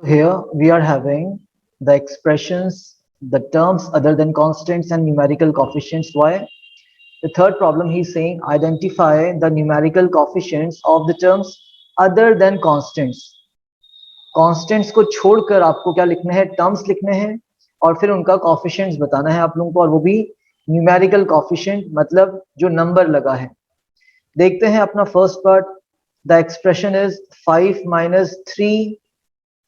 Here we are having the expressions, the terms other than constants and numerical coefficients. Why? The third problem he's saying identify the numerical coefficients of the terms other than constants. Constants को छोड़कर आपको क्या लिखने हैं? Terms लिखने हैं और फिर उनका coefficients बताना है आप लोगों को, और वो भी numerical coefficient मतलब जो नंबर लगा है। देखते हैं अपना first part. The expression is 5 minus 3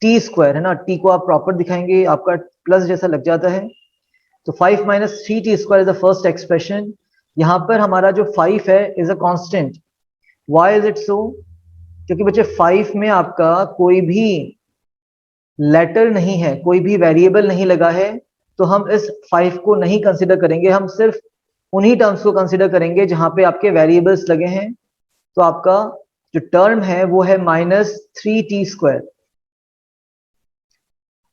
T square, है ना। टी को आप प्रॉपर दिखाएंगे आपका प्लस जैसा लग जाता है। तो 5 minus 3 T square is the first expression. यहां पर हमारा जो 5 है is a constant. Why is it so? क्योंकि बच्चे 5 में आपका कोई भी लेटर नहीं है, कोई भी वेरिएबल नहीं लगा है, तो हम इस 5 को नहीं कंसिडर करेंगे। हम सिर्फ उन्हीं टर्म्स को कंसिडर करेंगे जहां पे आपके वेरिएबल्स लगे हैं। तो आपका जो टर्म है वो है minus 3 T square.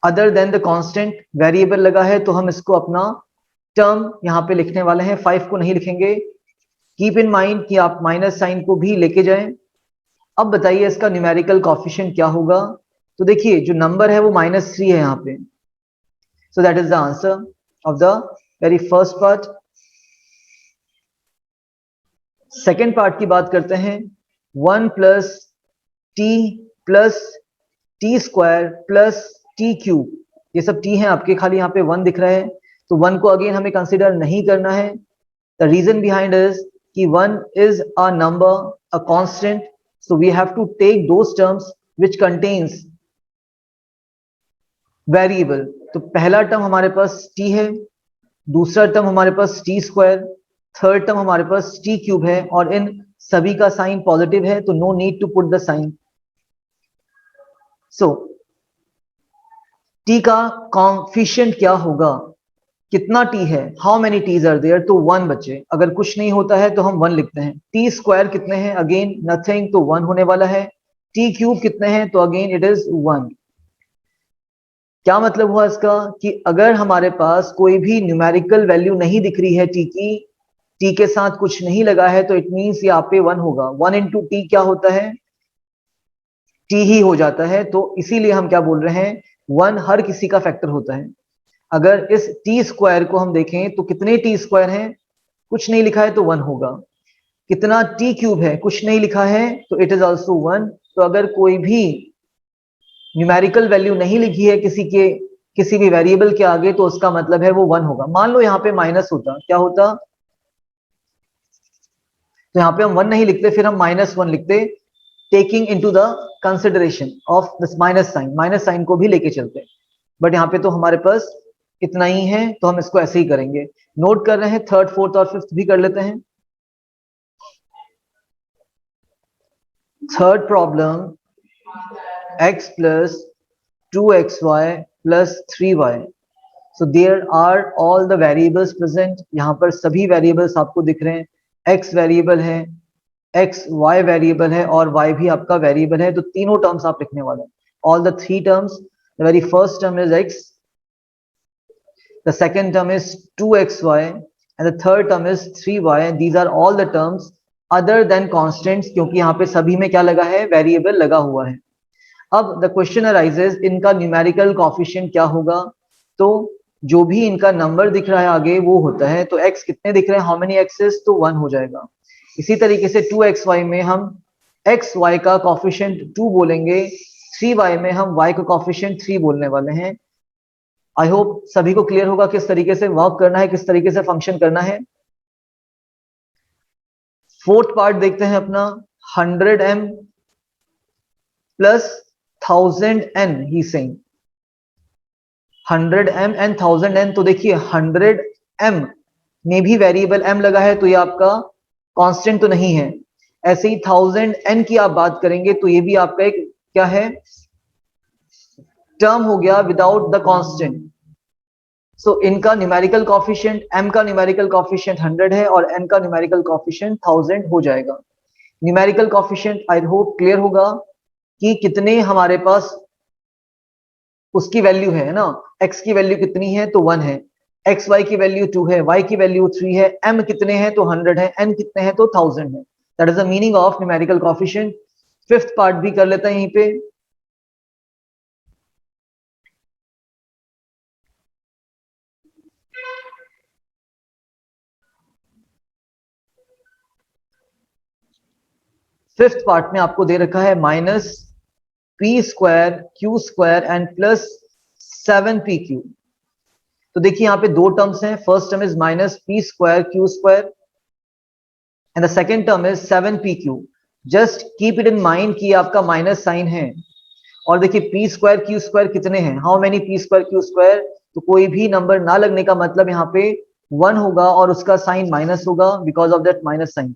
Other than the constant variable लगा है तो हम इसको अपना टर्म यहां पे लिखने वाले हैं, 5 को नहीं लिखेंगे। कीप इन माइंड कि आप माइनस साइन को भी लेके जाएं। अब बताइए इसका न्यूमेरिकल कॉफिशिएंट क्या होगा? तो देखिए जो नंबर है वो -3 है यहाँ पे। So that is the answer of the very first part. Second part की बात करते हैं। 1 plus T square plus T cube, ये सब टी है आपके, खाली यहाँ पे 1 दिख रहा है, तो 1 को अगेन हमें कंसिडर नहीं करना है। द रीजन बिहाइंड इज कि 1 is a number, a constant, so we have to take those terms which contains variable. तो पहला टर्म हमारे पास टी है, दूसरा टर्म हमारे पास टी स्क्वायर, थर्ड टर्म हमारे पास टी क्यूब है, और इन सभी का साइन पॉजिटिव है, तो no need to put the sign. So T का कॉन्फिशिएंट क्या होगा? कितना टी है? How many Ts are there? तो 1 बच्चे। अगर कुछ नहीं होता है तो हम 1 लिखते हैं। टी स्क्वायर कितने हैं? अगेन नथिंग, तो 1 होने वाला है। टी क्यूब कितने हैं? तो अगेन इट इज 1। क्या मतलब हुआ इसका? कि अगर हमारे पास कोई भी न्यूमेरिकल वैल्यू नहीं दिख रही है टी की, टी के साथ कुछ नहीं लगा है, तो इट मीन्स यहाँ पे 1 होगा। 1 इंटू टी क्या होता है? टी ही हो जाता है। तो इसीलिए हम क्या बोल रहे हैं, 1 हर किसी का फैक्टर होता है। अगर इस टी स्क्वायर को हम देखें तो कितने टी स्क्वायर हैं? कुछ नहीं लिखा है तो 1 होगा। कितना टी क्यूब है? कुछ नहीं लिखा है, तो इट इज ऑल्सो 1। तो अगर कोई भी न्यूमेरिकल वैल्यू नहीं लिखी है किसी भी वेरिएबल के आगे, तो उसका मतलब है वो 1 होगा। मान लो यहाँ पे माइनस होता, क्या होता? तो यहाँ पे हम 1 नहीं लिखते, फिर हम -1 लिखते, taking into the consideration of this minus sign को भी लेके चलते। बट यहाँ पे तो हमारे पास इतना ही है, तो हम इसको ऐसे ही करेंगे। नोट कर रहे हैं, थर्ड फोर्थ और फिफ्थ भी कर लेते हैं। Third problem, x plus 2xy plus 3y। So there are all the variables present। यहाँ पर सभी वेरिएबल्स आपको दिख रहे हैं। x वेरिएबल है, x y वेरिएबल है, और y भी आपका वेरिएबल है। तो तीनों टर्म्स आप लिखने वाले हैं। All the three terms, the very first term is x, the second term is 2xy, and the third term is 3y। These are all the terms other than constants, क्योंकि यहाँ पे सभी में क्या लगा है? वेरिएबल लगा हुआ है। अब द क्वेश्चन अराइजेज, इनका न्यूमेरिकल कॉफिशिएंट क्या होगा? तो जो भी इनका नंबर दिख रहा है आगे वो होता है। तो x कितने दिख रहे हैं? How many x's? तो 1 हो जाएगा। इसी तरीके से 2xy में हम xy का कॉफिशिएंट 2 बोलेंगे, 3y में हम y का कॉफिशिएंट 3 बोलने वाले हैं। आई होप सभी को क्लियर होगा किस तरीके से वर्क करना है, किस तरीके से फंक्शन करना है। फोर्थ पार्ट देखते हैं अपना, 100m plus 1000n he saying 100m and 1000n। तो देखिए 100m में भी वेरिएबल m लगा है, तो ये आपका कांस्टेंट तो नहीं है। ऐसे ही 1000n की आप बात करेंगे तो ये भी आपका एक क्या है? टर्म हो गया विदाउट द कांस्टेंट। सो इनका न्यूमेरिकल कॉफिशिएंट, m का न्यूमेरिकल कॉफिशिएंट 100 है और n का न्यूमेरिकल कॉफिशिएंट 1000 हो जाएगा। Numerical coefficient I hope clear होगा कि कितने हमारे पास उसकी वैल्यू है ना। x की वैल्यू कितनी है? तो 1 है। एक्स वाई की वैल्यू 2 है, y की वैल्यू 3 है, m कितने हैं? तो 100 है, n कितने हैं? तो 1000 है। That is the meaning of numerical coefficient. Fifth part भी कर लेते हैं यहीं पे। फिफ्थ पार्ट में आपको दे रखा है minus P square Q square and plus 7pq। तो देखिए यहाँ पे दो टर्म्स हैं, first term is minus P square Q square and the second term is 7pq। Just keep it in mind कि आपका माइनस साइन है। और देखिए पी स्क्वायर क्यू स्क्वायर कितने हैं, how many P square Q square, तो कोई भी नंबर ना लगने का मतलब यहाँ पे 1 होगा और उसका साइन माइनस होगा because of that minus sign.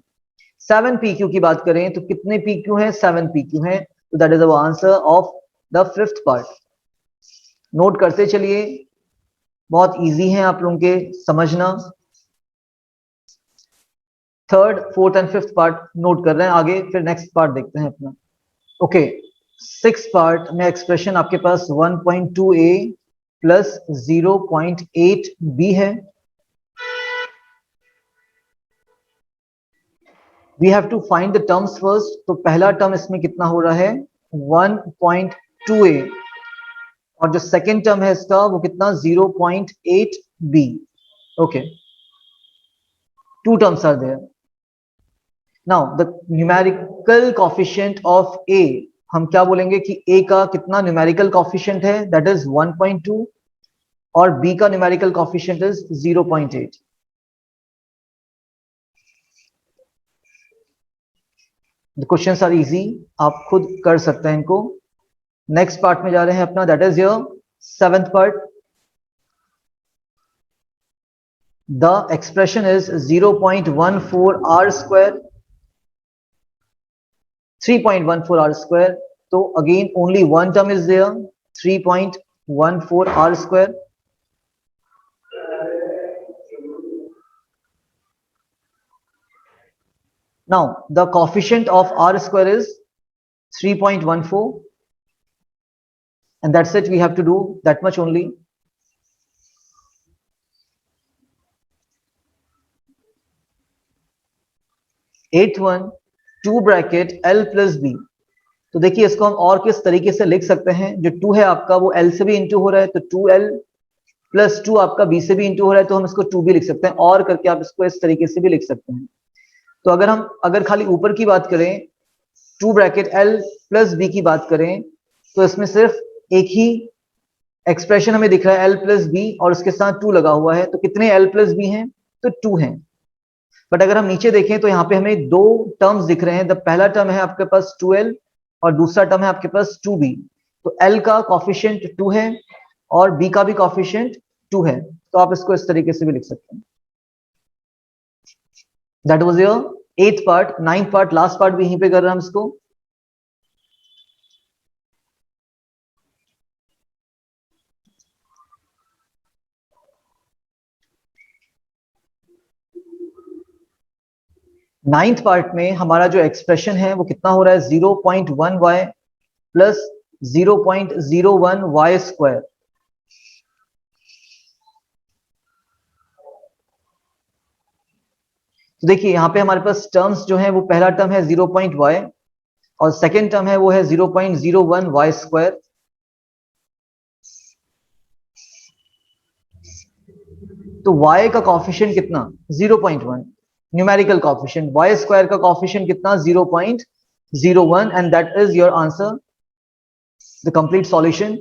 7pq की बात करें तो कितने pq हैं, 7pq हैं, तो that is our answer of the fifth part. Note करते चलिए, बहुत इजी है आप लोगों के समझना। Third fourth and fifth part note कर रहे हैं, आगे फिर नेक्स्ट पार्ट देखते हैं अपना। ओके, सिक्स पार्ट में एक्सप्रेशन आपके पास 1.2a प्लस 0.8b है। We have to find the terms first. तो पहला टर्म इसमें कितना हो रहा है 1.2a और जो सेकेंड टर्म है इसका वो कितना 0.8b। Okay, two terms are there. Now the numerical coefficient of a, हम क्या बोलेंगे कि a का कितना न्यूमेरिकल कोफिशिएंट है, दैट इज 1.2 और b का numerical coefficient is 0.8। The questions are easy, आप खुद कर सकते हैं इनको। नेक्स्ट पार्ट में जा रहे हैं अपना, that is your seventh part. The expression is 0.14 r square, 3.14 r square. So again only one term is there, 3.14 r square. Now the coefficient of r square is 3.14 and that's it, we have to do that much only. Eighth one, 2 bracket l plus b। तो देखिए इसको हम और किस तरीके से लिख सकते हैं, जो 2 है आपका वो l से भी इंटू हो रहा है तो 2l प्लस 2 आपका b से भी इंटू हो रहा है तो हम इसको 2b लिख सकते हैं, और करके आप इसको इस तरीके से भी लिख सकते हैं। तो अगर खाली ऊपर की बात करें 2 ब्रैकेट l प्लस b की बात करें तो इसमें सिर्फ एक ही एक्सप्रेशन हमें दिख रहा है l प्लस b और उसके साथ 2 लगा हुआ है, तो कितने l प्लस b हैं, तो 2 हैं। बट अगर हम नीचे देखें तो यहाँ पे हमें दो टर्म्स दिख रहे हैं। द पहला टर्म है आपके पास 2l और दूसरा टर्म है आपके पास 2b। तो l का कॉफिशिएंट 2 है और b का भी कॉफिशिएंट 2 है, तो आप इसको इस तरीके से भी लिख सकते हैं। दैट वाज योर एथ part. Ninth part, last part भी यहीं पे कर रहे हैं हम इसको। नाइन्थ पार्ट में हमारा जो एक्सप्रेशन है वो कितना हो रहा है 0.1y प्लस 0.01y स्क्वायर। तो देखिए यहाँ पे हमारे पास टर्म्स जो है वो पहला टर्म है 0.y और सेकेंड टर्म है वो है 0.01y स्क्वायर। तो y का कॉफिशिएंट कितना 0.1, न्यूमेरिकल कॉफिशिएंट, y स्क्वायर का कॉफिशिएंट कितना 0.01 and that is your answer, the complete solution.